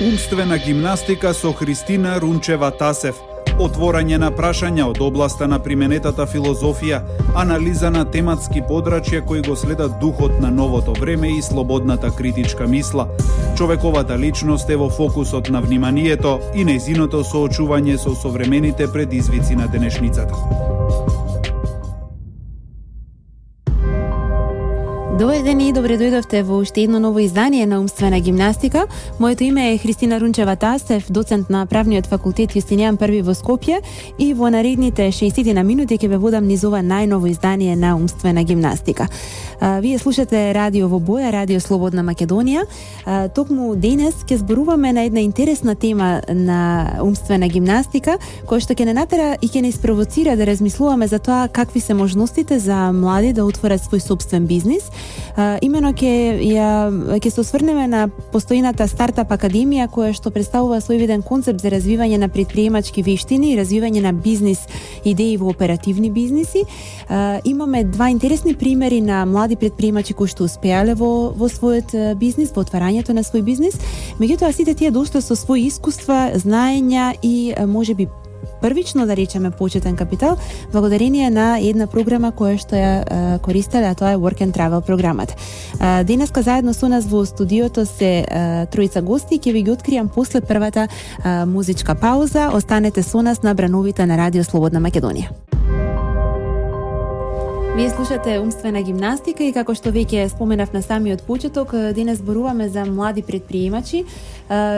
Умствена гимнастика со Христина Рунчева-Тасев. Отворање на прашања од областа на применетата филозофија, анализа на тематски подрачја кои го следат духот на новото време и слободната критичка мисла. Човековата личност е во фокусот на вниманието и нејзиното соочување со современите предизвици на денешницата. Добар ден и добре дојдовте во уште едно ново издание на Умствена гимнастика. Моето име е Христина Рунчева-Тасев, доцент на Правниот факултет Јустинијан I во Скопје, и во наредните 60 минути ќе ве водам низ ова најново издание на Умствена гимнастика. Вие слушате радио во боја, радио Слободна Македонија. Токму денес ќе зборуваме на една интересна тема на умствена гимнастика, која што ќе не натера и ќе не испровоцира да размислуваме за тоа какви се можностите за млади да отворат свој сопствен бизнис. Имено ќе се осврнеме на постојната стартап академија, која што представува свој виден концепт за развивање на предприемачки вештини и развивање на бизнис идеи во оперативни бизниси. Имаме два интересни примери на млади предприемачи кои што успеале во својот бизнис, во отварањето на свој бизнис. Меѓутоа сите тие дошле со своји искуства, знаења и можеби првично да речеме почетен капитал, благодарение на една програма која што ја користеле, а тоа е Work and Travel програмата. Денеска заедно со нас во студиото се тројца гости, ќе ви ги откријам после првата музичка пауза. Останете со нас на брановите на Радио Слободна Македонија. Вие слушате Умствена гимнастика и како што веќе споменав на самиот почеток, денес зборуваме за млади предприемачи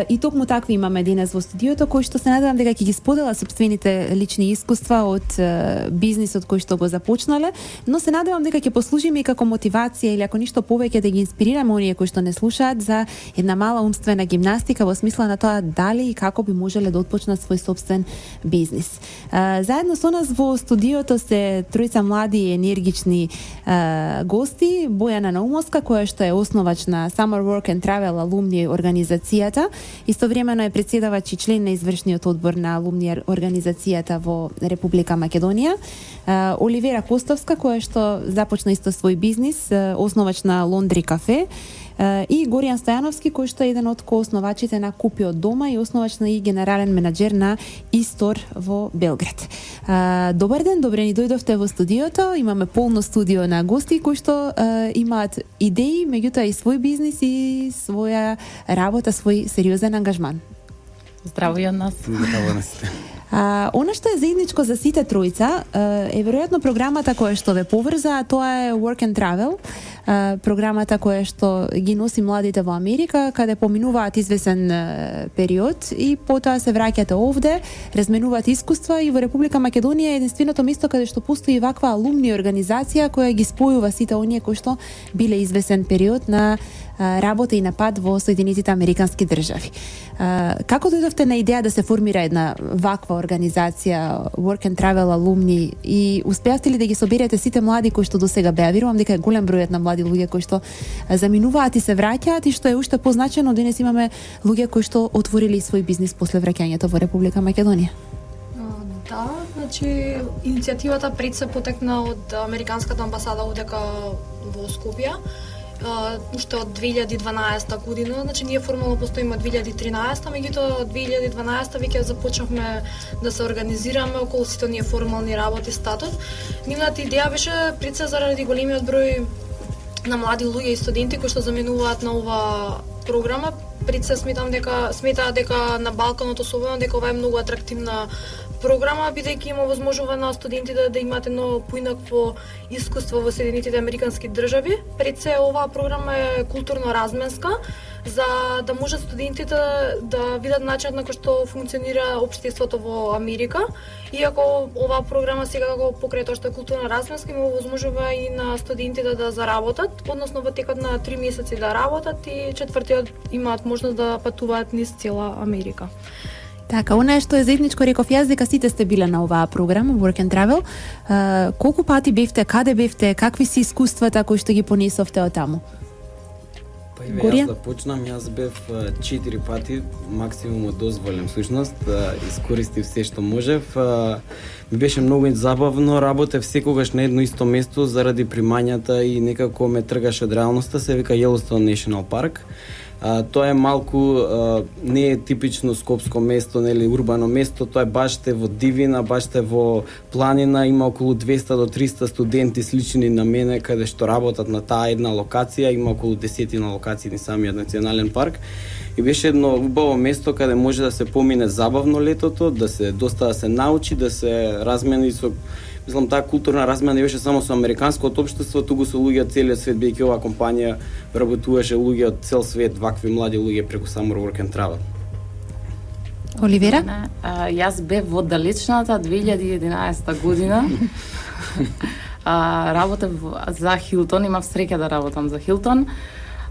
и токму такви имаме денес во студиото, кои што се надевам дека ќе ги споделат сопствените лични искуства од бизнисот кој што го започнале, но се надевам дека ќе послужиме и како мотивација или ако ништо повеќе да ги инспирираме оние кои што не слушаат за една мала умствена гимнастика во смисла на тоа дали и како би можеле да отпочнат свој сопствен бизнис. Заедно со нас во студиото се тројца млади енергични гости, Бојана Наумовска, која што е основач на Summer Work and Travel алумни организацијата, истовремено е претседавач и член на извршниот одбор на алумни организацијата во Република Македонија, Оливера Костовска, која што започна исто свој бизнис, основач на Лондри кафе, и Горијан Стојановски, кој што е еден од коосновачите на Купи од дома и основач и генерален менаџер на Истор во Белград. Добар ден, добре ни дојдовте во студиото. Имаме полно студио на гости кои што имаат идеи, меѓутоа и свој бизнис и своја работа, свој сериозен ангажман. Здраво и од нас. Здраво на сите. Она што е заедничко за сите тројца е веројатно програмата која што ве поврза, а тоа е Work and Travel, програмата која што ги носи младите во Америка, каде поминуваат извесен период и потоа се враќате овде, разменуваат искуства, и во Република Македонија е единственото место каде што постои ваква алумни организација која ги спојува сите оние кои што биле извесен период на работа и на пат во Соединетите Американски држави. Како дојдовте на идеја да се формира една ваква организација Work and Travel алумни и успеавте ли да ги соберете сите млади кои што досега беа? Верувам дека е голем бројот на млади луѓе кои што заминуваат и се враќаат, и што е уште позначено, денес имаме луѓе кои што отворили свој бизнис после враќањето во Република Македонија. Да, значи иницијативата пред се потекна од Американската амбасада одека во Скопје. Уште од 2012 година, значи ние формално постоиме од 2013, меѓутоа од 2012 веќе започнавме да се организираме околу сите ние формални работи статут. Нивната идеја беше пред се заради големиот број на млади луѓе и студенти кои што заменуваат на ова програма. Пред се сметаат дека на Балканот особено дека ова е многу атрактивна програма, бидејќи има возможува на студентите да имаат едно поинакво искуство во Соединетите Американски држави. Пред се оваа програма е културно разменска, за да може студентите да видат начинот на кој што функционира општеството во Америка. Иако оваа програма сега како покрај тоа што е културно разменска, има возможува и на студентите да заработат, односно во текот на 3 месеци да работат и четвртиот имаат можност да патуваат низ цела Америка. Така, она што е заедничко, реков јас дека сите сте биле на оваа програма Work and Travel. Колку пати бевте, каде бевте, какви си искуствата кои што ги понесовте од таму? Јас да почнам, јас бев 4 пати, максимум дозволем всушност, искористив се што можев. Ми беше многу забавно, работев секогаш на едно исто место заради примањата и некако ме тргаше од реалноста, се вика Yellowstone National Park. Тоа е малку не е типично скопско место, нели урбано место, тоа е баш те во дивина, баш те во планина, има околу 200 до 300 студенти слични на мене каде што работат на таа една локација, има околу 10 на локации на самиот национален парк. И беше едно убаво место каде може да се помине забавно летото, доста да се научи, да се размени со, мислам, таа културна размена не беше само со американското општество, туку со луѓе од целиот свет, бидејќи оваа компанија работуваше луѓе од цел свет, вакви млади луѓе преку Summer Work and Travel. Оливера? Јас бев во далечната 2011 година. Работев за Хилтон, имав среќа да работам за Хилтон.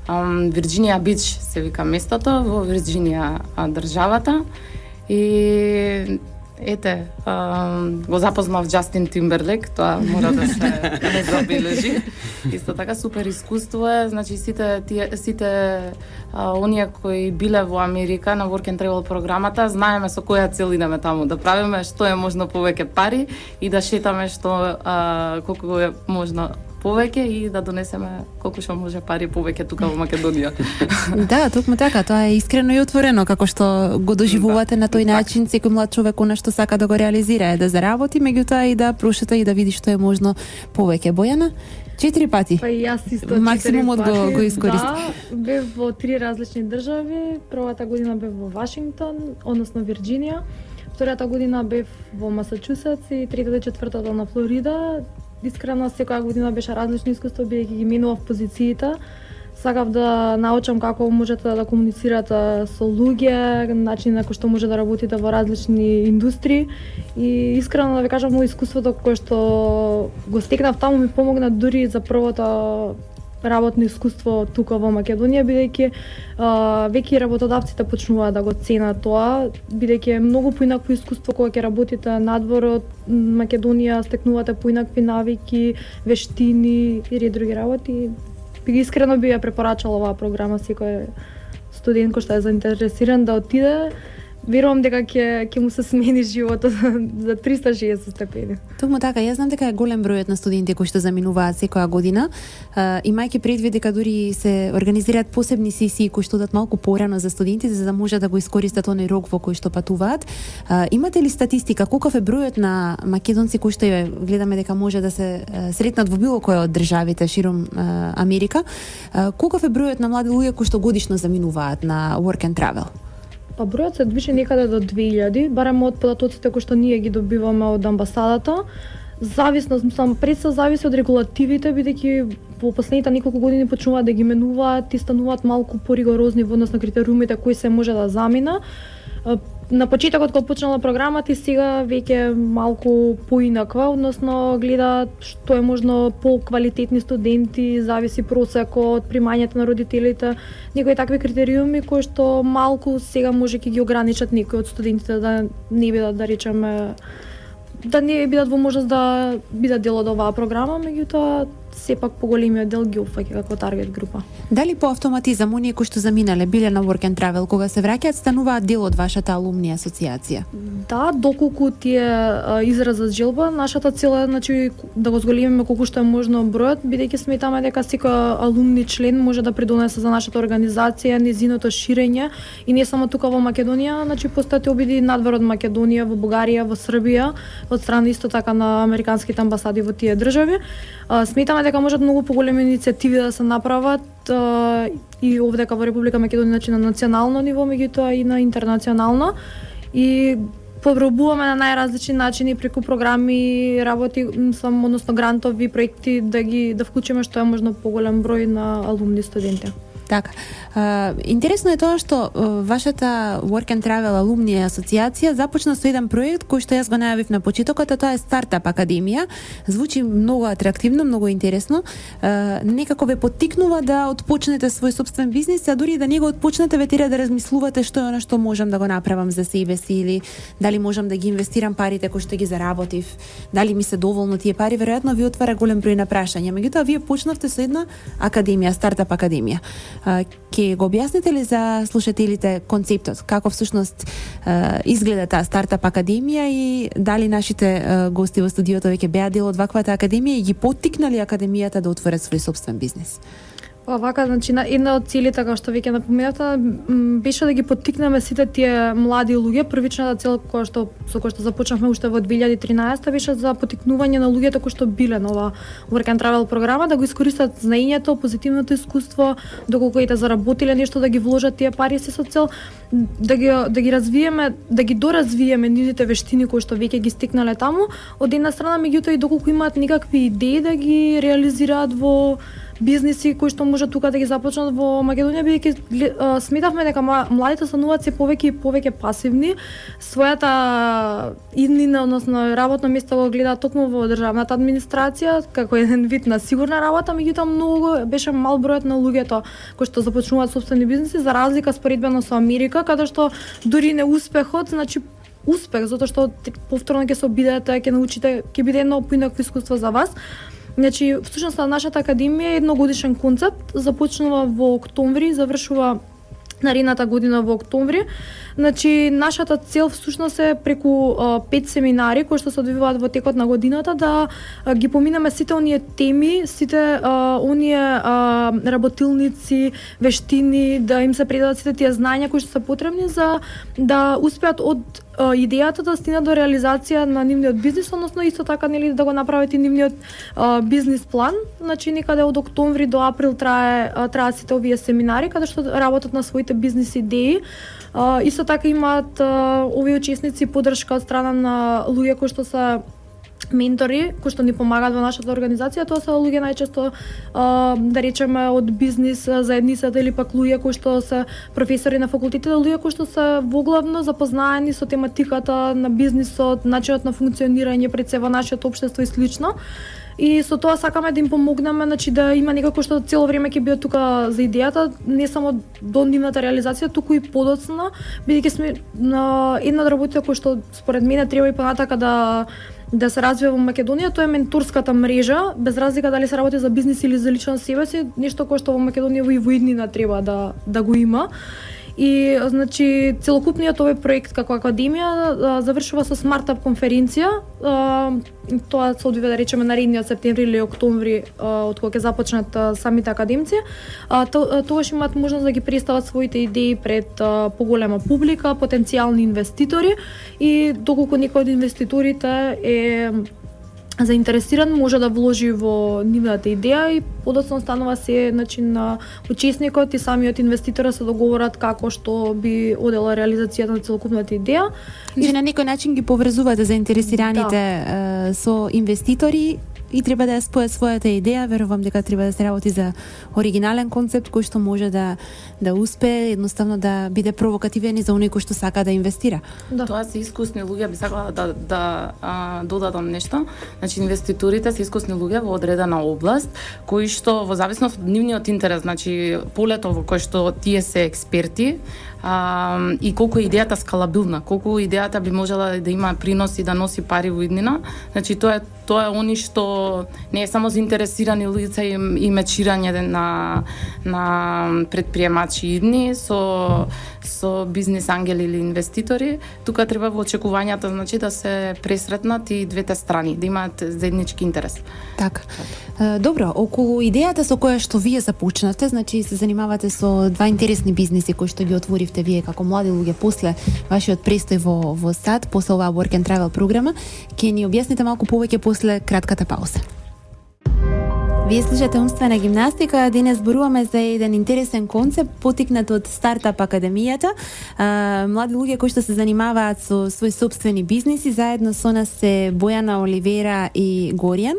Вирџинија Бич се вика местото, во Вирџинија државата. И ете, го запознав Џастин Тимберлек, тоа мора да се не забележи. Исто така супер искуство е, значи сите оние кои биле во Америка на Work and Travel програмата, знаеме со која цел идеме таму, да правиме што е можно повеќе пари и да шетаме што колку е можно повеќе и да донесеме колку што може пари повеќе тука во Македонија. Да, токму така, тоа е искрено и отворено, како што го доживувате на тој начин, секој млад човек она што сака да го реализира е да заработи, меѓутоа и да прошета и да види што е можно повеќе. Бојана, 4 пати. Па и јас исто максимумот го искористи. Да, бев во 3 различни држави. Првата година бев во Вашингтон, односно Вирџинија. Втората година бев во Масачусетс и третата и четвртата на Флорида. Искрено секоја година беше различно искуство, бидејќи ги менував позициите. Сакав да научам како можете да комуницирате со луѓе, начин на кој што може да работите во различни индустрии. И искрено да ви кажам, мој искуството кое што го стекнав таму ми помогна дури за првото работно искуство тука во Македонија, бидејќи веќе работодавците почнуваат да го ценат тоа, бидејќи е многу поинакво искуство кога ќе работите надвор од Македонија, стекнувате поинакви навики, вештини и ред други работи. Искрено би ја препорачала оваа програма секој студент кој што е заинтересиран да отиде. Верувам дека ќе му се смени животот за 360 степени. Токму така, јас знам дека е голем бројот на студенти кои што заминуваат секоја година, имајќи предвид дека дури се организираат посебни сесии кои што дадат малку порано за студентите за да може да го искористат оној рок во кој што патуваат. Имате ли статистика колков е бројот на македонци кои што гледаме дека може да се сретнат во било која од државите широм Америка? Колков е бројот на млади луѓе кои што годишно заминуваат на Work and Travel? Па бројот се движи некаде до 2000, барем од податоците кои што ние ги добиваме од амбасадата. Зависно, пред се зависи од регулативите, бидејќи во последните неколку години почнуваат да ги менуваат и стануваат малку поригорозни во однос на критериумите кои се може да замина. На почетокот кога почнала програмата и сега веќе малку поинаква, односно гледаат што е можно поквалитетни студенти, зависи просекот, примањето на родителите, некои такви критериуми кои што малку сега може ќе ги ограничат некои од студентите да не бидат, да речеме, да не бидат во можност да бидат дел од оваа програма, меѓутоа сепак поголемиот дел ги опфаќа како таргет група. Дали по автоматизам оние кои што заминале биле на Work and Travel кога се враќаат стануваат дел од вашата алумни асоциација? Да, доколку ти е изразот желба, нашата цел е значи да го зголемиме колку што е можно бројот, бидејќи сметаме дека секој алумни член може да придонесе за нашата организација, незиното ширење и не само тука во Македонија, значи постојат обиди надвор од Македонија, во Бугарија, во Србија, од страна исто така на американските амбасади во тие држави. Сметаме дека можат многу поголеми иницијативи да се направат и овдека во Република Македонија, значи на национално ниво, меѓутоа и на интернационално. И пробуваме на најразлични начини преку програми, работи, односно грантови проекти да вклучиме што е можно поголем број на алумни студенти. Така. Интересно е тоа што вашата Work and Travel алумни асоциација започна со еден проект кој што јас го најавив на почетокот, а тоа е Стартап Академија. Звучи многу атрактивно, многу интересно. Некако ве поттикнува да отпочнете свој собствен бизнис, а дури да не го отпочнете ве тера да размислувате што е она што можам да го направам за себе си или дали можам да ги инвестирам парите кои што ги заработив, дали ми се доволно тие пари, веројатно ви отвара голем број на прашања. Меѓутоа вие почнавте со една академија, Стартап Академија. Ке го објасните ли за слушателите концептот, како всушност изгледа таа Стартап Академија и дали нашите гости во студиото веќе беа дел од ваквата академија и ги поттикнали академијата да отворат свој собствен бизнис? Вака, значи, една од целите, како што веќе напоменавте, беше да ги поттикнеме сите тие млади луѓе. Првичната цел со која што започнавме уште во 2013 беше за поттикнување на луѓето кои што биле на ова Work and Travel програма, да го искористат знаењето, позитивното искуство, доколку и да заработиле нешто, да ги вложат тие пари се со цел да ги развиеме, да ги доразвиеме нивните вештини кои што веќе ги стекнале таму. Од една страна, меѓутоа и доколку имаат некакви идеи да ги реализираат во бизниси кои што може тука да ги започнат во Македонија, бидејќи сметавме дека младите стануваат се повеќе и повеќе пасивни, својата иднина, односно работно место го гледаат токму во државната администрација како еден вид на сигурна работа, меѓутоа многу беше мал бројот на луѓето кои што започнуваат сопствени бизниси, за разлика споредбено со Америка, каде што дури неуспехот, значи успех, затоа што повторно ќе се обидете, ќе научите, ќе биде едно поинакво искуство за вас. Значи, всушност нашата академија е едногодишен концепт, започнува во октомври, завршува наредната година во октомври. Значи, нашата цел всушност е преку 5 семинари кои што се одвиваат во текот на годината да ги поминеме сите оние теми, сите оние работилници, вештини, да им се предадат сите тие знања кои што се потребни за да успеат од идејата да стигнат до реализација на нивниот бизнис, односно исто така нели да го направат и нивниот бизнис план. Значи некаде од октомври до април траат сите овие семинари каде што работат на своите бизнис идеи. Исто така имаат овие учесници поддршка од страна на луѓе кои што се ментори кои што ни помагаат во нашата организација. Тоа се луѓе најчесто да речеме од бизнис заедницата или пак луѓе кои што се професори на факултетите, луѓе кои што се воглавно запознаени со тематиката на бизнисот, начинот на функционирање пред се во нашето општество и слично. И со тоа сакаме да им помогнеме, значи да има некако што цело време ќе биде тука за идејата, не само до нивната реализација, туку и подоцна, бидејќи сме на една од работите кои што според мене треба и понатака да се развива во Македонија, тоа е менторската мрежа, без разлика дали се работи за бизнис или за лично себе си, нешто кое што во Македонија и во иднина треба да го има. И значи целокупниот овој проект како академија завршува со стартап конференција. Тоа се одвива да речеме наредниот септември или октомври, од кога ќе започнат самите академци. Тогаш имаат можност да ги представат своите идеи пред поголема публика, потенцијални инвеститори, и доколку некој од инвеститорите е заинтересиран, може да вложи во нивната идеја и подоцна станува се начин на учесникот и самиот инвеститор се договорат како што би одела реализацијата на целокупната идеја. Значи на некој начин ги поврзувате заинтересираните со инвеститори и треба да ја спојат својата идеја. Верувам дека треба да се работи за оригинален концепт кој што може да успее, едноставно да биде провокативен и за оној кој што сака да инвестира. Да. Тоа се искусни луѓе, би сакала да додадам нешто. Значи инвеститорите се искусни луѓе во одредена област, кои што во зависност од нивниот интерес, значи полето во кој што тие се експерти, и колку е идејата скалабилна, колку идејата би можела да има принос и да носи пари во иднина. Значи тоа е они што не е само заинтересирани лица и мечирање на предприемачи идни со бизнис ангели или инвеститори. Тука треба во очекувањата, значи да се пресретнат и двете страни, да имаат заеднички интерес. Така. Добро, околу идејата со која што вие започнате, значи се занимавате со два интересни бизниси кои што ги отворивте вие како млади луѓе после вашиот престој во САД, после оваа Work and Travel програма. Ќе ни објасните малку повеќе после кратката пауза. Вие слушате Умствена гимнастика, денес зборуваме за еден интересен концепт потикнат од Стартап академијата. Млади луѓе кои што се занимаваат со своји сопствени бизниси, заедно со нас се Бојана, Оливера и Горијан.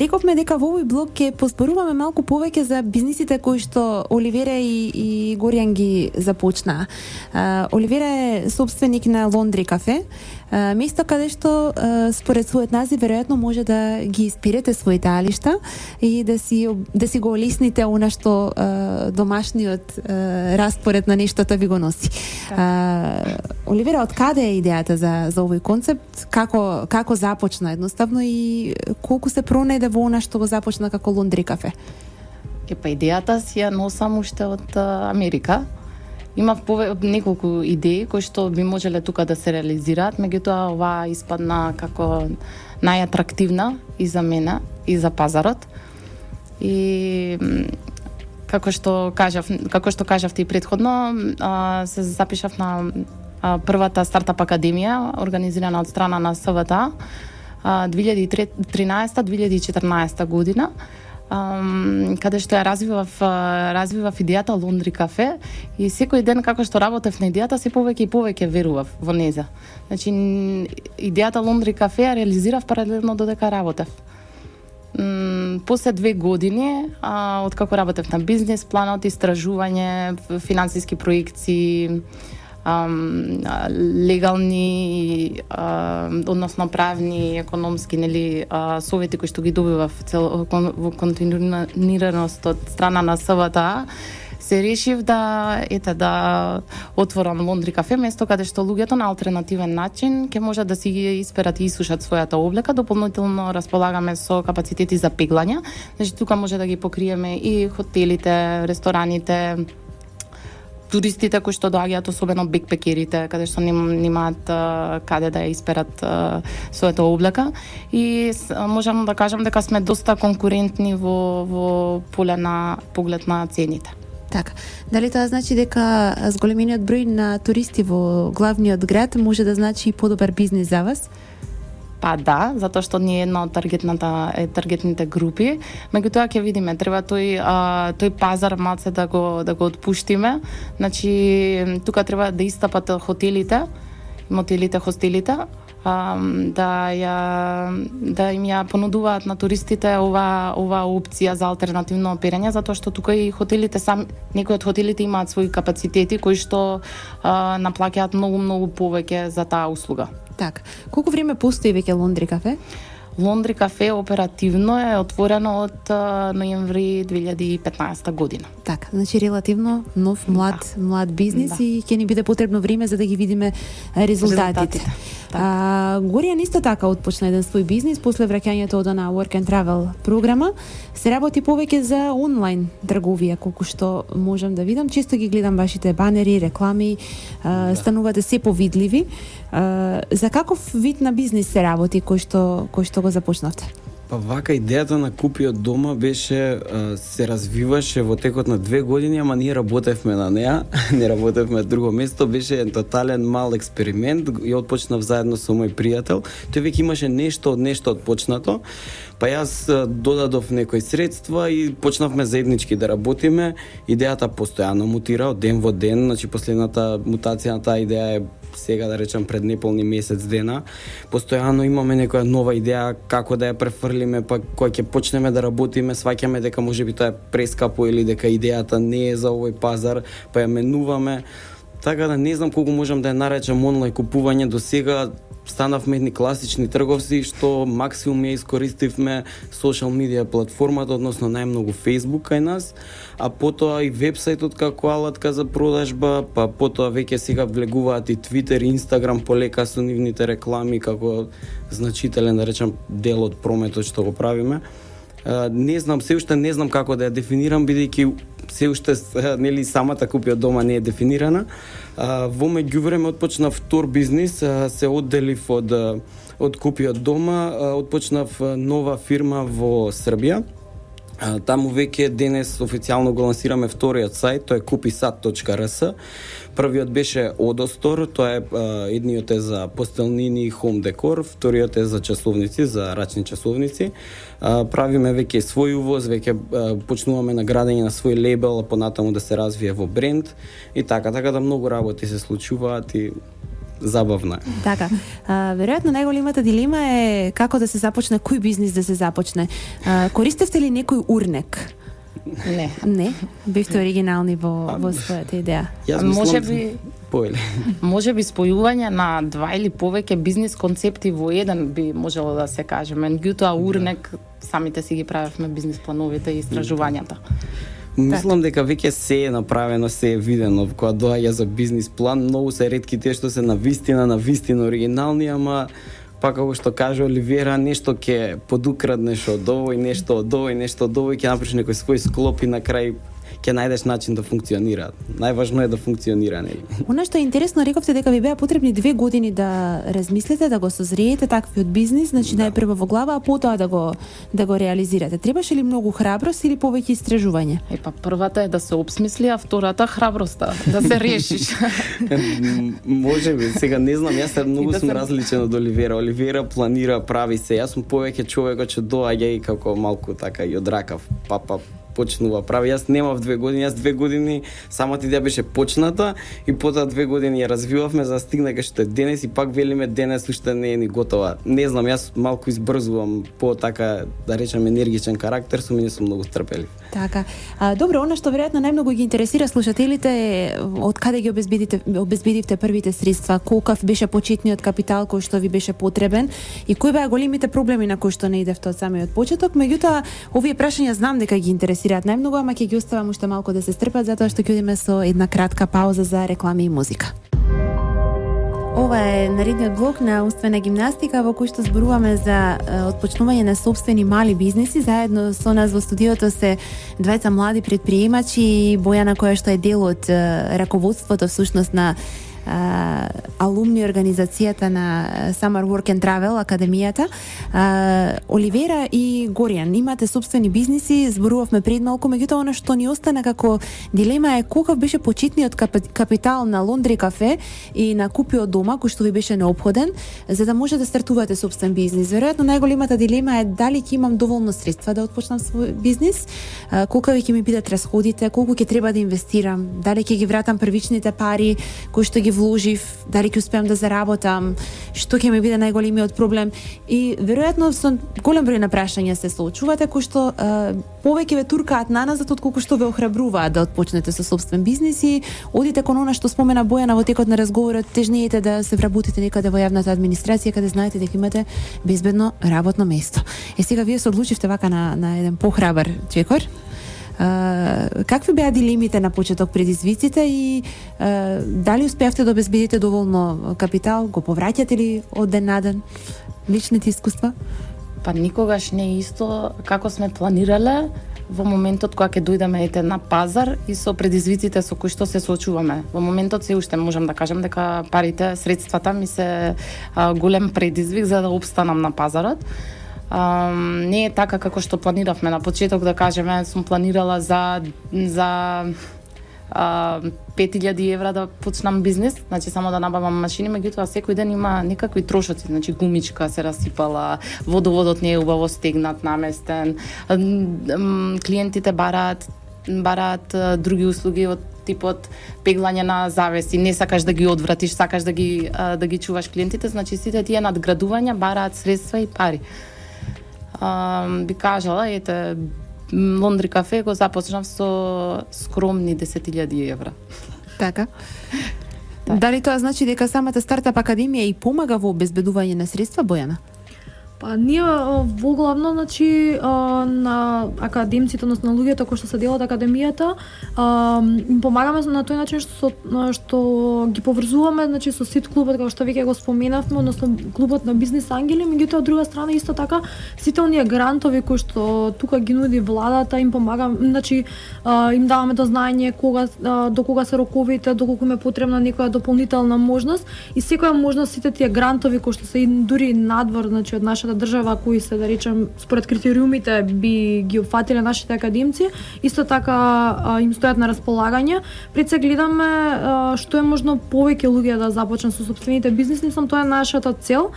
Рековме дека во овој блог ќе поспоруваме малку повеќе за бизнисите кои што Оливера и Горијан ги започнаа. Оливера е собственик на Лондри кафе, место каде што според својот назив веројатно може да ги испирете своите алишта и да си го олесните она што домашниот распоред на нештото ви го носи. Оливера, од каде е идејата за овој концепт? Како започна едноставно и колку се пронеде во она што го започна како Лондри кафе? Идејата си ја носам уште од Америка. Имав неколку идеи кои што би можеле тука да се реализираат, меѓутоа оваа испадна како најатрактивна и за мене и за пазарот. И како што кажавте и претходно, се запишав на првата стартап академија организирана од страна на СВТ 2013-2014 година, каде што ја развивав идејата Лондри кафе и секој ден како што работев на идејата се повеќе и повеќе верував во неза. Значи идејата Лондри кафе ја реализирав паралелно додека работев. После 2 години, откако работев на бизнес планот, истражување, финансиски проекции, легални, односно правни, економски, совети кои што ги добивав во континуираност од страна на СВТ, се решив да отворам Лондри кафе, место каде што луѓето на алтернативен начин ќе можат да си ги исперат и исушат својата облека. Дополнително располагаме со капацитети за пеглања. Значи тука може да ги покриеме и хотелите, рестораните, туристите кои што доаѓаат, особено бекпекерите, каде што немаат каде да ја исперат својата облека. И можам да кажам дека сме доста конкурентни во поле на поглед на цените. Така, дали тоа значи дека зголемениот број на туристи во главниот град може да значи подобар бизнис за вас? Па да, затоа што ние една од таргетните групи, меѓутоа ќе видиме, треба тој пазар малце да го отпуштиме. Значи тука треба да истапат хотелите, мотелите, хостелите, да им ја понудуваат на туристите ова опција за алтернативно операње, затоа што тука и хотелите некои од хотелите имаат своји капацитети кои што наплаќаат многу повеќе за таа услуга. Така, колку време постои веќе Лондри кафе? Лондри кафе оперативно е отворено од ноември 2015 година. Така, значи релативно нов, млад бизнис и ќе ни биде потребно време за да ги видиме резултатите. Горијан исто така отпочна еден свој бизнис после враќањето од на Work and Travel програма. Се работи повеќе за онлайн трговија, колку што можам да видам. Често ги гледам вашите банери, реклами, станувате се повидливи. За каков вид на бизнис се работи кој што го започнавте? Па вака идејата на Купи од дома беше се развиваше во текот на 2 години, ама ние работевме на неа, не работевме друго место, беше тотален мал експеримент, ја отпочнав заедно со мој пријател. Тој веќе имаше нешто отпочнато, па јас додадов некои средства и почнавме заеднички да работиме. Идејата постојано мутира од ден во ден, значи последната мутација на таа идеја е сега, да речам, пред неполни месец дена. Постојано имаме некоја нова идеја како да ја префрлиме, па кога ќе почнеме да работиме, сваќаме дека можеби тоа е прескапо или дека идејата не е за овој пазар, па ја менуваме. Така да не знам колку можам да ја наречам онлайн купување. До сега станавме едни класични трговци што максимум ја искористивме социјал медија платформата, односно најмногу Facebook кај нас, а потоа и вебсајтот како алатка за продажба, па потоа веќе сега влегуваат и Twitter и Instagram полека со нивните реклами како значителен, да речам, дел од прометот што го правиме. Не знам, се уште не знам како да ја дефинирам, бидејќи се уште самата Купи од дома не е дефинирана. Во меѓувреме отпочнав втор бизнис, се одделив од Купи од дома, отпочнав нова фирма во Србија. Таму веќе денес официјално го лансираме вториот сајт, тоа е kupisat.rs. Првиот беше Одостор, тоа е едниот е за постелнини и хом декор, вториот е за часовници, за рачни часовници. Правиме веќе свој увоз, веќе почнуваме на градење на свој лейбел, а понатаму да се развие во бренд и така да многу работи се случуваат и забавно е. Така, веројатно најголемата дилема е како да се започне, кој бизнис да се започне. Користевте ли некој урнек? Не, бевте оригинални во својата идеја. Може би спојување на 2 или повеќе бизнис концепти во еден би можело да се каже. Меѓутоа урнек самите си ги правевме бизнис плановите и истражувањата. Мислам дека веќе се е направено, се е видено кога доаѓа за бизнис план. Многу се ретки тие што се на вистина оригинални, ама па како што каже Оливера, нешто ќе подукраднеш од овој, нешто од овој, ќе направиш некој свој склоп и на крај ќе најдеш начин да функционира. Најважно е да функционира, нели? Она што е интересно, рековте дека ви беа потребни 2 години да размислите, да го созриете таквиот бизнис, значи најпрво во глава, а потоа да го реализирате. Требаше ли многу храброст или повеќе истражување? Па првата е да се обсмисли, а втората храброста, да се решиш. Може би, сега не знам, јас многу да сум се- различен од Оливера. Оливера планира, прави се. Јас сум повеќе човекот што доаѓа и како малку така и од ракав. Папа почнува прави. Јас немав 2 години, јас 2 години самата идеја беше почната и потоа 2 години ја развивавме за да стигне кај што е денес и пак велиме денес уште не е ни готова. Не знам, јас малку избрзувам по така да речем енергичен карактер, сум и не сум многу трпелив. Така. Добро, она што веројатно најмногу ги интересира слушателите е од каде ги обезбедивте првите средства, колкав беше почетниот капитал кој што ви беше потребен и кои беа големите проблеми на кои што не идевте од самиот почеток. Меѓутоа, овие прашања знам дека ги интересираат најмногу, ама ќе ги оставам уште малку да се стрпат затоа што ќе одиме со една кратка пауза за реклами и музика. Ова е наредниот блок на умствена гимнастика во кој што зборуваме за отпочнување на сопствени мали бизниси. Заедно со нас во студиото се двајца млади предприемачи и Бојана која што е дел од раководството всушност на алумни организацијата на Summer Work and Travel академијата. Оливера и Горијан имате сопствени бизниси, зборувавме пред малку, меѓутоа она што ни остана како дилема е колкав беше почетниот капитал на Лондри кафе и на купиот дома кој што ви беше неопходен за да може да стартувате сопствен бизнис. Веројатно најголемата дилема е дали ќе имам доволно средства да отпочнам свој бизнис, колкави ќе ми бидат расходите, колку ќе треба да инвестирам, дали ќе ги вратам првичните пари кои што ги вложив, дали ќе успеам да заработам, што ќе ми биде најголемиот проблем. И веројатно со голем број на прашања се соочувате кои што повеќе ве туркаат наназад отколку што ве охрабруваат да отпочнете со сопствен бизнис и одите кон она што спомена Бојана во текот на разговорот, тежнеете да се вработите некаде во јавната администрација каде знаете дека имате безбедно работно место. Сега вие се одлучивте вака на еден похрабар чекор. Какви беа дилемите на почеток предизвиците и дали успеавте да обезбедите доволно капитал, го повраќате ли од ден на ден? Личните искуства? Па никогаш не е исто како сме планирале во моментот кога ќе дојдеме ете на пазар и со предизвиците со кои што се соочуваме. Во моментот се уште можам да кажам дека парите, средствата ми се голем предизвик за да опстанам на пазарот. Не е така како што планиравме на почеток, да кажеме, сум планирала за 5000 евра да почнам бизнес, значи само да набавам машини, меѓутоа секој ден има некакви трошоци, значи гумичка се расипала, водоводот не е убаво стегнат, наместен, клиентите бараат други услуги од типот пеглање на завеси, не сакаш да ги одвратиш, сакаш да ги чуваш клиентите, значи сите тие надградувања бараат средства и пари. Би кажала, ете, Лондри кафе го започнав со скромни 10.000 евра. Така. Дали тоа значи дека самата стартап академија и помага во обезбедување на средства, Бојана? Па ние во главно, значи, на академците, односно на луѓето кои што се дел од академијата, им помагаме на тој начин што ги поврзуваме, значи, со СИТ клубот, како што веќе го споменавме, односно клубот на бизнис ангели, меѓутоа од друга страна исто така сите оние грантови кои што тука ги нуди владата, им помагаме, значи, им даваме до знаење до кога се роковите, доколку им е потребна некоја дополнителна можност и секоја можност сите тие грантови кои што се дури надвор, значи, од нашата држава кои се, да речем, според критериумите би ги опфатиле нашите академци, исто така им стојат на располагање. Пред се гледаме што е можно повеќе луѓе да започнат со сопствените бизниси, тоа е нашата цел.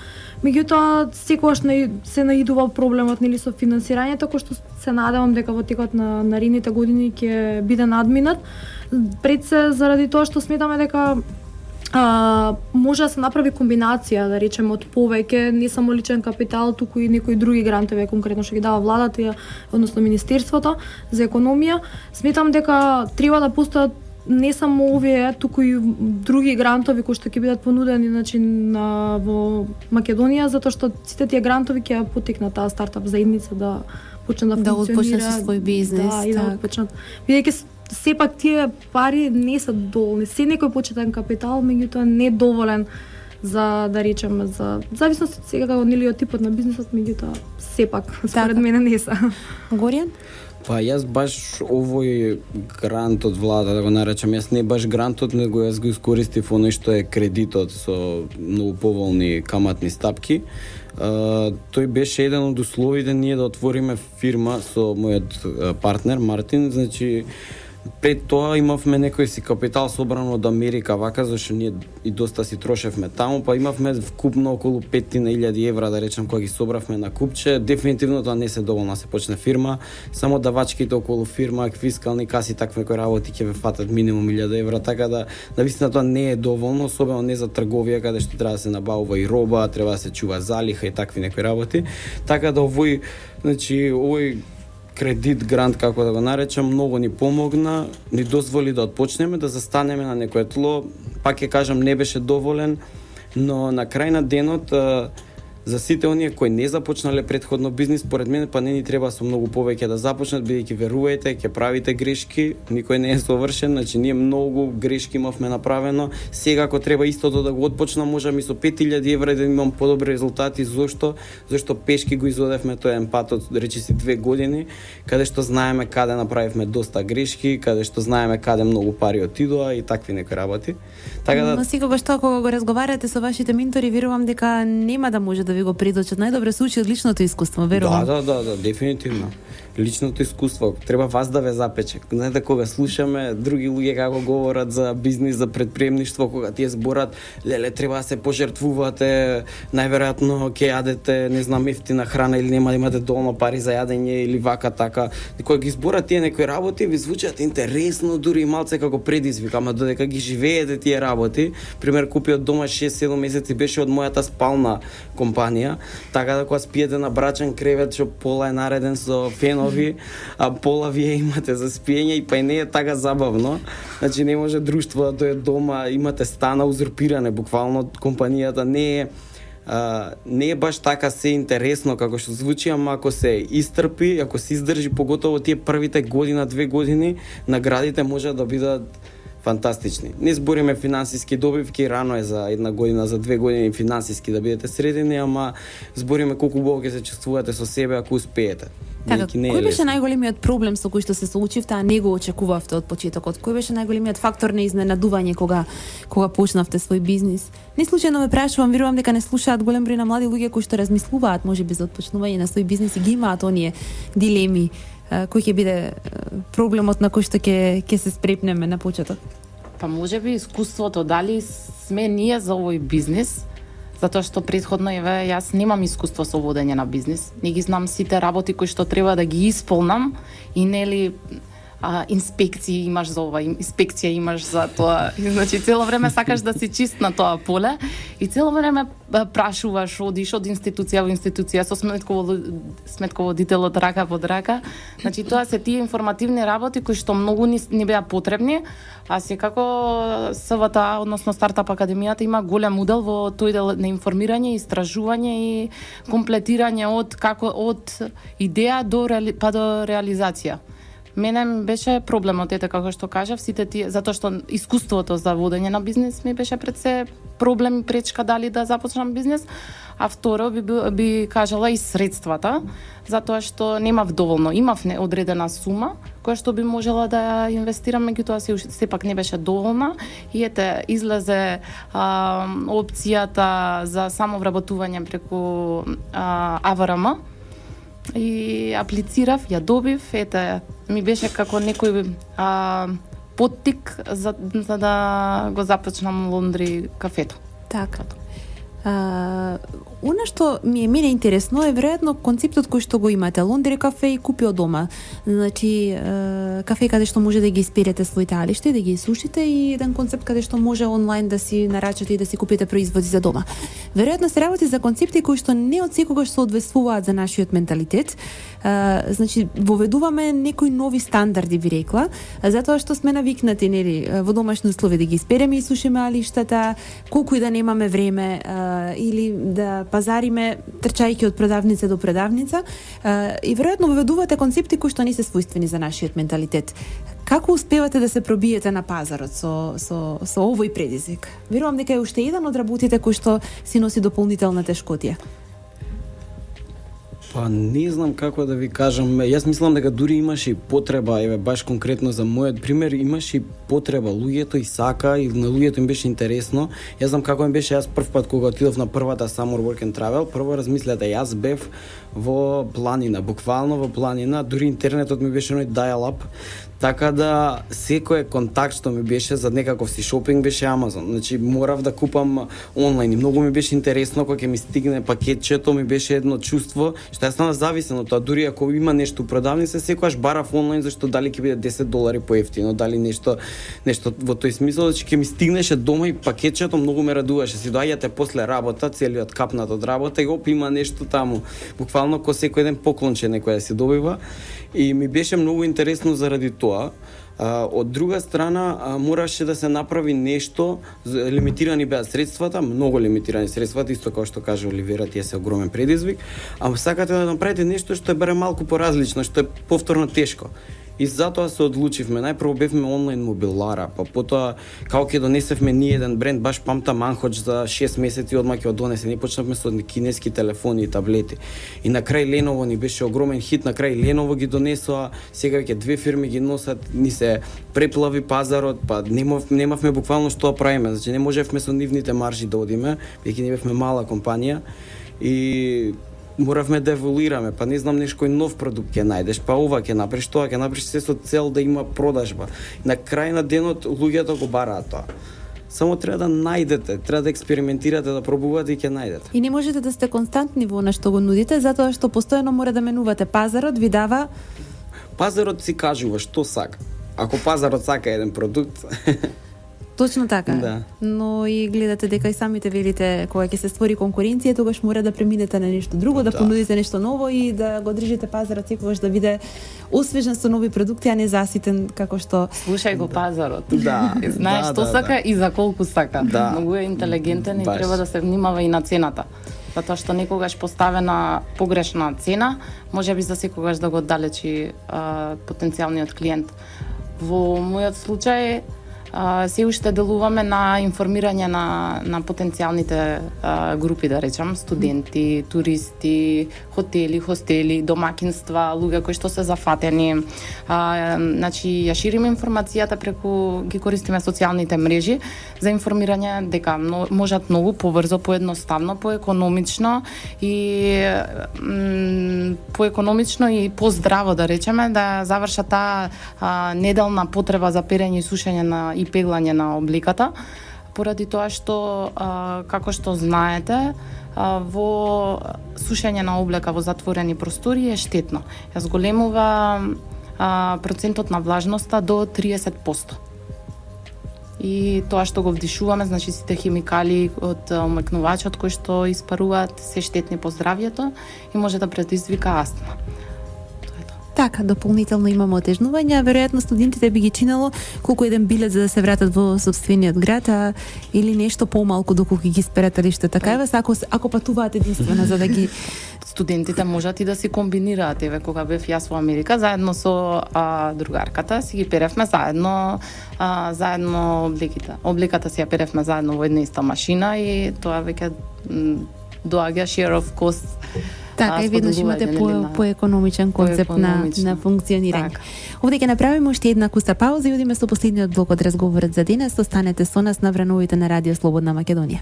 Меѓутоа секогаш се наидува проблемот нели со финансирањето, кој што се надевам дека во текот на наредните години ќе биде надминат. Пред се заради тоа што сметаме дека може да се направи комбинација, да речеме, од повеќе, не само личен капитал, туку и некои други грантови, конкретно што ги дава владата, односно Министерството за економија. Сметам дека треба да постојат не само овие, туку и други грантови кои што ќе бидат понудени, значи, во Македонија, затоа што сите тие грантови ќе потекнат таа стартап заедница да почне да функционира. Да отпочне со свој бизнес. Да, и да отпочнат. Бидејќи сепак тие пари не се доволни. Се некој почетен капитал, меѓутоа не доволен за, да речеме, за зависност сега нели од типот на бизнисот, меѓутоа сепак според мене не се. Горијан? Па јас баш овој грант од влада, да го наречам, јас не баш грантот, него јас го искористив оној што е кредитот со многу поволни каматни стапки. Тој беше еден од условите ние да отвориме фирма со мојот партнер Мартин, значи пред тоа имавме некој си капитал собран од Америка, вака, зашто ние и доста си трошевме таму, па имавме вкупно околу 5.000 евра, да речем, кога ги собравме на купче. Дефинитивно тоа не се доволно да се почне фирма, само давачките околу фирма, фискални каси, такви кои работи ќе ве фатат минимум 1000 евра, така да навистина тоа не е доволно, особено не за трговија, каде што треба да се набавува и роба, треба да се чува залиха и такви некои работи. Така да овој кредит, грант, како да го наречам, многу ни помогна, ни дозволи да отпочнеме, да застанеме на некое тло. Пак ќе кажам, не беше доволен, но на крај на денот, за сите оние кои не започнале предходно бизнис, според мене па не ни треба со многу повеќе да започнат, бидејќи верувајте, ќе правите грешки, никој не е совршен, значи ние многу грешки имавме направено. Сега ако треба истото да го отпочнам, можам и со 5.000 евра да имам подобри резултати. Зошто? Зашто пешки го изодевме тој еден пат од речиси 2 години, каде што знаеме каде направивме доста грешки, каде што знаеме каде многу пари отидоа и такви некои работи. Така да... Но секогаш тоа кога го разговарате со вашите ментори, верувам дека нема да може да ви го предочат. Најдобре се учи од личното искуство, верувам. Да, дефинитивно. Личното искуство треба вас да ве запече. Знаете, кога слушаме други луѓе како говорат за бизнис, за предприемништво, кога тие зборат, леле, треба да се пожртвувате, најверојатно ќе јадете, не знам, ефтина храна или нема да имате доволно пари за јадење или вака така. И кога ги зборат тие некои работи, ви звучат интересно, дури и малце како предизвик, ама додека ги живеете тие работи, пример купиот дома 6-7 месеци беше од мојата спална компанија, така да кога спиете на брачен кревет, што пола е нареден со фенови, а пола вие имате за спиење и па и не е така забавно. Значи не може друштво да дое дома, имате стана узурпиране, буквално компанијата не е баш така се интересно како што звучи, ама ако се истрпи, ако се издржи, поготово тие првите година, 2 години, наградите може да бидат фантастични. Не збориме финансиски добивки, рано е за 1 година, за 2 години финансиски да бидете средени, ама збориме колку убаво ќе се чувствувате со себе ако успеете. Така, кој беше најголемиот проблем со кој што се соочивте, а не го очекувавте од почетокот? Кој беше најголемиот фактор на изненадување кога почнавте свој бизнис? Не случајно ме прашувам, верувам дека не слушаат голем број на млади луѓе кои што размислуваат можеби за отпочнување на свој бизнис и ги имаат оние дилеми. Кој ќе биде проблемот на кој што ќе се спрепнеме на почеток? Па можеби искуството, дали сме ние за овој бизнис, затоа што претходно јас немам искуство со водење на бизнис. Не ги знам сите работи кои што треба да ги исполнам и нели инспекции имаш за ова, инспекција имаш за тоа. Значи цело време сакаш да си чист на тоа поле и цело време прашуваш, одиш од институција во институција со сметководител од рака под рака. Значи тоа се тие информативни работи кои што многу ни беа потребни, а секако СВТА, односно Стартап Академијата има голем удел во тој дел на информирање, истражување и комплетирање од идеја до реализација. Мене беше проблемот, како што кажав, сите тие, затоа што искуството за водење на бизнес ми беше пред се проблем и пречка дали да започнам бизнес, а второ би кажала и средствата, затоа што немав доволно, имав одредена сума која што би можела да инвестирам, меѓутоа сепак не беше доволна и излезе опцијата за самовработување преку АВРМ. И аплицирав, ја добив, ми беше како некој поттик за да го започнам Лондри кафето. Така. Она што ми е мене интересно е веројатно концептот кој што го имате. Лондри кафе и купи од дома. Значи, кафе каде што може да ги исперете своите алишта, да ги сушите и еден концепт каде што може онлайн да си нарачате и да си купите производи за дома. Веројатно се работи за концепти кои што не од секогаш се одвесуваат за нашиот менталитет. Значи, воведуваме некои нови стандарди, би рекла, затоа што сме навикнати, нели, во домашни услови да ги испереме и сушиме алиштата, колку и да немаме време, или да пазариме трчајќи од продавница до продавница, и веројатно воведувате концепти кои што не се својствени за нашиот менталитет. Како успевате да се пробиете на пазарот со овој предизвик? Верувам дека е уште еден од работите кој што си носи дополнителна тешкотија. Па не знам како да ви кажам, јас мислам дека дури имаше и потреба, еве баш конкретно за мојот пример, имаше и потреба, луѓето и сака и на луѓето им беше интересно. Јас знам како ми беше јас прв пат кога отидов на првата Summer Work and Travel, прво размислете, јас бев во планина, буквално во планина, дури интернетот ми беше оној dial-up, така да секој контакт што ми беше за некаков си шопинг беше Амазон. Значи морав да купам онлайн и многу ми беше интересно кога ќе ми стигне пакетчето, ми беше едно чувство што јас станав зависен од тоа. Дури ако има нешто у продавница, секогаш барав онлайн зашто дали ќе биде $10 поевтино, дали нешто во тој смисол, значи ќе ми стигнеше дома и пакетчето многу ме радуваше. Си доаѓате после работа, целиот капнат од работа и оп има нешто таму. Буквално ко секој ден поклонче некој да си добива и ми беше многу интересно заради тоа. Од друга страна, мораше да се направи нешто, лимитирани беа средствата, многу лимитирани средствата, исто како што каже Оливера, тие се огромен предизвик, а сакате да направите нешто што е барем малку поразлично, што е повторно тешко. И затоа се одлучивме. Најпрво бевме онлайн мобилара, па потоа како ќе донесевме ние еден бренд, баш памтам Анходж за 6 месеци одма ќе донесе. Ние почнавме со кинески телефони и таблети. И на крај Леново ни беше огромен хит, на крај Леново ги донесоа, сега ќе две фирми ги носат, ни се преплави пазарот, па немавме буквално што да правиме. Значи не можевме со нивните маржи да одиме, веќе ние бевме мала компанија и моравме да еволуираме, па не знам некој нов продукт ќе најдеш, па ова ќе направиш, тоа ќе направиш, се со цел да има продажба. На крај на денот луѓето го бараат тоа. Само треба да најдете, треба да експериментирате, да пробувате и ќе најдете. И не можете да сте константни во она што го нудите, затоа што постојано мора да менувате. Пазарот ви дава... Пазарот си кажува што сака. Ако пазарот сака еден продукт... Точно така. Да. Но и гледате дека и самите велите кога ќе се створи конкуренција, тогаш мора да преминете на нешто друго, да понудите нешто ново и да го држите пазарот секогаш да биде освежен со нови продукти, а не заситен како што... Слушај го пазарот. Да. Знаеш што сака и за колку сака. Да. Многу е интелигентен и Баш. треба да се внимава и на цената. Затоа што некогаш поставена погрешна цена, можеби за секогаш да го оддалечи потенцијалниот клиент. Во мојот случај се уште делуваме на информирање на потенцијалните групи, да речам, студенти, туристи, хотели, хостели, домакинства, луѓе кои што се зафатени. Значи, ја шириме информацијата преку, ги користиме социјалните мрежи за информирање дека можат многу побрзо, поедноставно, поекономично и поздраво, да речеме, да завршат таа неделна потреба за перење и сушење и пеглање на облеката, поради тоа што, како што знаете, во сушење на облека во затворени простори е штетно. Ја зголемува процентот на влажноста до 30%. И тоа што го вдишуваме, значи сите химикали од омекнувачот кои што испаруваат се штетни по здравјето и може да предизвика астма. Така, дополнително имаме отежнувања, веројатно студентите би ги чинело колку еден билет за да се вратат во сопствениот град, или нешто помалку доколку ги сперат, или што така е, ако патуваат единствено за да ги... Студентите можат и да си комбинираат. Еве, кога бев јас во Америка, заедно со другарката, си ги перевме заедно облеките. Облеката си ја перевме заедно во една иста машина и тоа веќе доаѓа share of cost. Така, и видно имате поекономичен концепт на функционирање. Так. Овде ќе направиме уште една куста пауза и одиме со последниот блок од разговорот за денес. Останете со нас на врановите на Радио Слободна Македонија.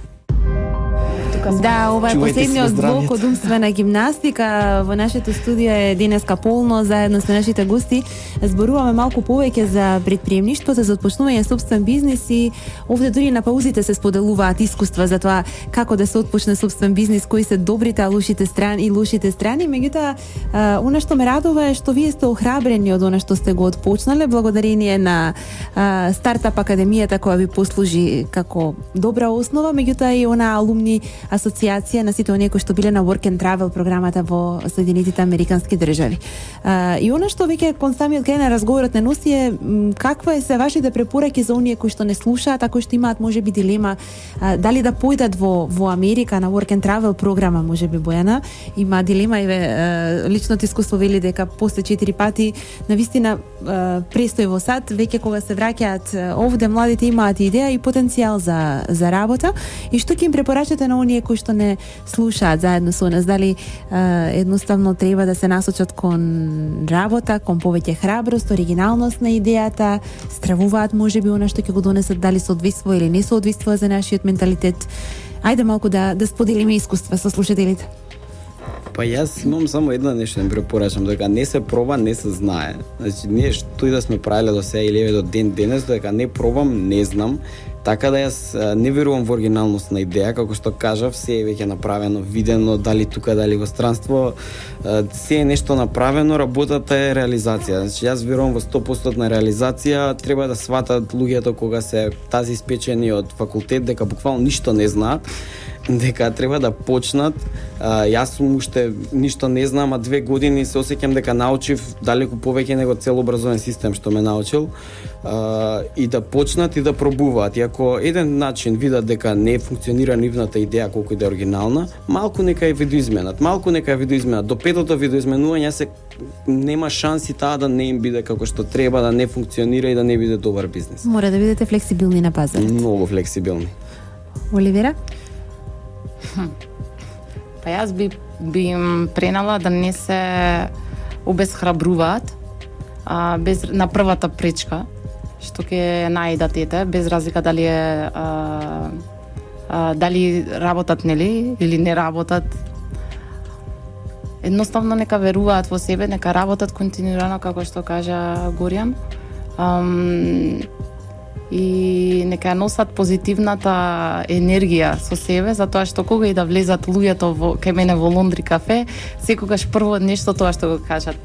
Да, ова е последниот блок од умствена гимнастика. Во нашето студио е денеска полно, заедно со нашите гости. Зборуваме малку повеќе за претприемништвото, за отпочнување сопствен бизнис и овде дури на паузите се споделуваат искуства за тоа како да се отпочне сопствен бизнис, кои се добрите, а лошите страни. Меѓутоа, она што ме радува е што вие сте охрабрени од она што сте го отпочнале, благодарение на стартап академијата која ви послужи како добра основа, меѓутоа и она алумни асоциација на сите оние кои што биле на Work and Travel програмата во Соединетите Американски држави. И она што веќе кон самиот крај на разговорот не носи е каква се вашите препораки за оние кои што не слушаат, а кои што имаат можеби дилема дали да појдат во Америка на Work and Travel програма, можеби Бојана има дилема, личното искуство вели дека после 4 пати навистина престој во САД, веќе кога се враќаат овде, младите имаат идеја и потенцијал за работа. И што ќе им препорачате на оние кои што не слушаат заедно со нас? Дали едноставно треба да се насочат кон работа, кон повеќе храброст, оригиналност на идејата, стравуваат можеби она што ќе го донесат, дали соодветствува или не соодветствува за нашиот менталитет? Ајде малку да споделиме искуства со слушателите. Па јас имам само едно нешто да препорачам, дека не се проба, не се знае. Значи, ние што и да сме правиле до сега или до ден денес, дека не пробам, не знам. Така да јас не верувам во оригиналност на идеја, како што кажав, се е веќе направено, видено, дали тука, дали во странство, се е нешто направено, работата е реализација. Значи, јас верувам во 100% на реализација, треба да сватат луѓето кога се тази испечени од факултет, дека буквално ништо не знаат, дека треба да почнат. Јас сум уште ништо не знам, а 2 години се осеќам дека научив далеку повеќе него цел образовен систем што ме научил, и да почнат и да пробуваат. И ако еден начин видат дека не функционира нивната идеја колку и да е оригинална, малку нека ја видоизменат, до 5-то видоизменување се нема шанси таа да не им биде како што треба, да не функционира и да не биде добар бизнис. Мора да бидете флексибилни на пазарот. Многу флексибилни. Оливера? Па јас би им пренала да не се обесхрабруваат на првата пречка што ќе наидат ете, без разлика дали е дали работат нели или не работат. Едноставно нека веруваат во себе, нека работат континуирано како што кажа Горјан. И нека носат позитивната енергија со себе, затоа што кога и да влезат луѓето кај мене во Лондри кафе, секогаш прво нешто тоа што го кажат.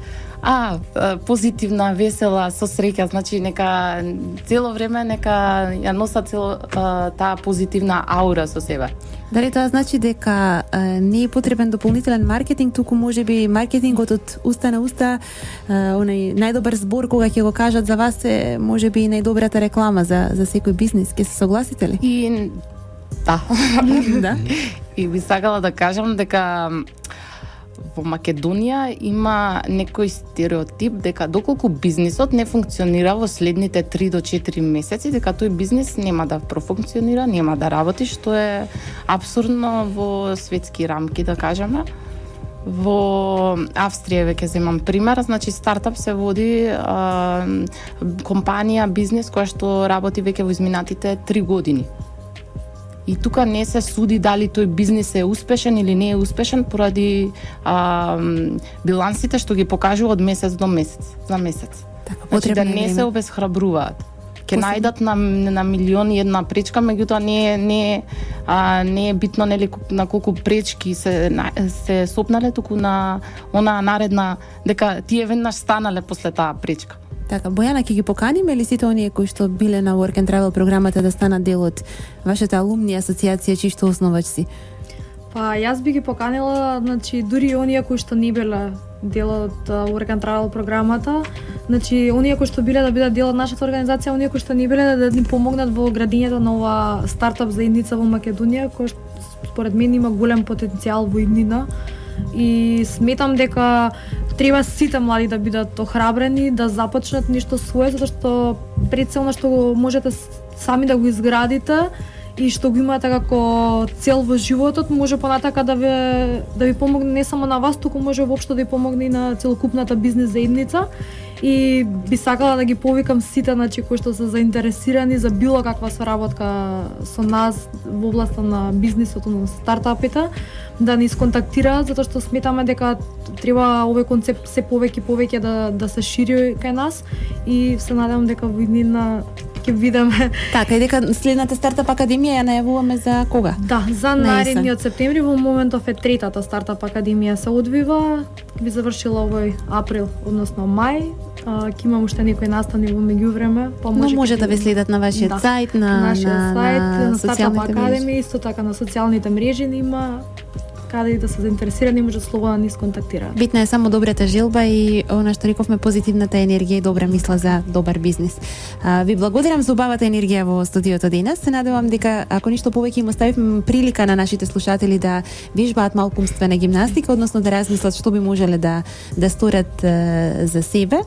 Позитивна, весела, со среќа, значи нека цело време нека ја носат таа позитивна аура со себе. Дали тоа значи дека не е потребен дополнителен маркетинг, туку можеби маркетингот од уста на уста, онај најдобар збор кога ќе го кажат за вас е можеби и најдобрата реклама за секој бизнис. Ќе се согласите ли? И да. Да. И би сакала да кажам дека во Македонија има некој стереотип дека доколку бизнисот не функционира во следните 3 до 4 месеци, дека тој бизнис нема да профункционира, нема да работи, што е апсурдно во светски рамки, да кажеме. Во Австрија веќе земам пример, значи стартап се води компанија, бизнис која што работи веќе во изминатите 3 години. И тука не се суди дали тој бизнис е успешен или не е успешен поради билансите што ги покажува од месец до месец, за месец. Така, значи да не се обесхрабруваат. Ќе најдат на милион и една пречка, меѓутоа не е битно нели на колку пречки се сопнале, туку на она наредна дека тие веднаш станале после таа пречка. Така, Бојана, ќе ги поканиме ли сите оние кои што биле на Work and Travel програмата да станат дел од вашата алумни асоциација, чии што основач си? Па јас би ги поканила, значи дури и оние кои што не биле дел од Work and Travel програмата, значи оние кои што биле да бидат дел од нашата организација, оние кои што не биле да ни помогнат во градењето на ова стартап заедница во Македонија, кој според мен има голем потенцијал во иднина. И сметам дека треба сите млади да бидат охрабрени, да започнат нешто свое, затоа што прецелно што го можете сами да го изградите и што го имате како цел во животот, може понатака да ви помогне не само на вас, туку може воопшто да ви помогне и на целокупната бизнес заедница. И би сакала да ги повикам сите, значи кои што се заинтересирани за било каква соработка со нас во областа на бизнисот, на стартапите, да ни сконтактираат, затоа што сметаме дека треба овој концепт се повеќе да се шири кај нас и се надевам дека во иднина ќе видиме. Така, и дека следната стартап академија ја најавуваме за кога? Да, за наредниот септември, во моментов е третата стартап академија се одвива, би завршила овој април, односно мај. Ќе имам уште некои настани во меѓувреме, па може да ве следат на вашиот сајт, на нашиот сајт, на социјалните Стартап Академија, исто така на социјалните мрежи има каде и да се заинтересирани може слободно да nis контактираат. Битна е само добрата желба и она што рековме позитивната енергија и добра мисла за добар бизнис. Ви благодарам за убавата енергија во студиото денес. Се надевам дека ако ништо повеќе им оставивме прилика на нашите слушатели да вежбаат малку умствена гимнастика, односно да размислат што би можеле да сторат за себе.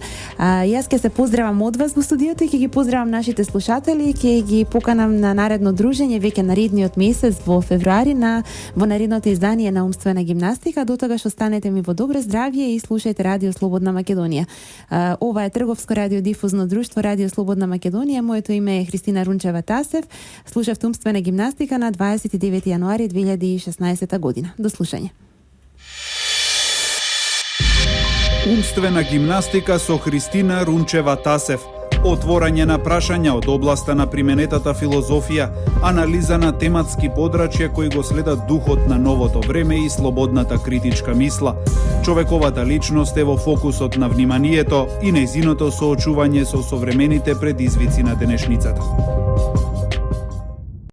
Јас ќе се поздравам од вас во студиото и ќе ги поздравам нашите слушатели, ќе ги поканам на наредно дружење веќе наредниот месец во февруари во наредното издание на умствена гимнастика. До тогаш останете ми во добро здравје и слушајте Радио Слободна Македонија. Ова е Трговско радиодифузно друштво Радио Слободна Македонија. Моето име е Христина Рунчева-Тасев. Слушавте умствена гимнастика на 29 јануари 2016 година. До слушање. Умствена гимнастика со Христина Рунчева-Тасев. Отворање на прашања од областа на применетата филозофија, анализа на тематски подрачја кои го следат духот на новото време и слободната критичка мисла. Човековата личност е во фокусот на вниманието и нејзиното соочување со современите предизвици на денешницата.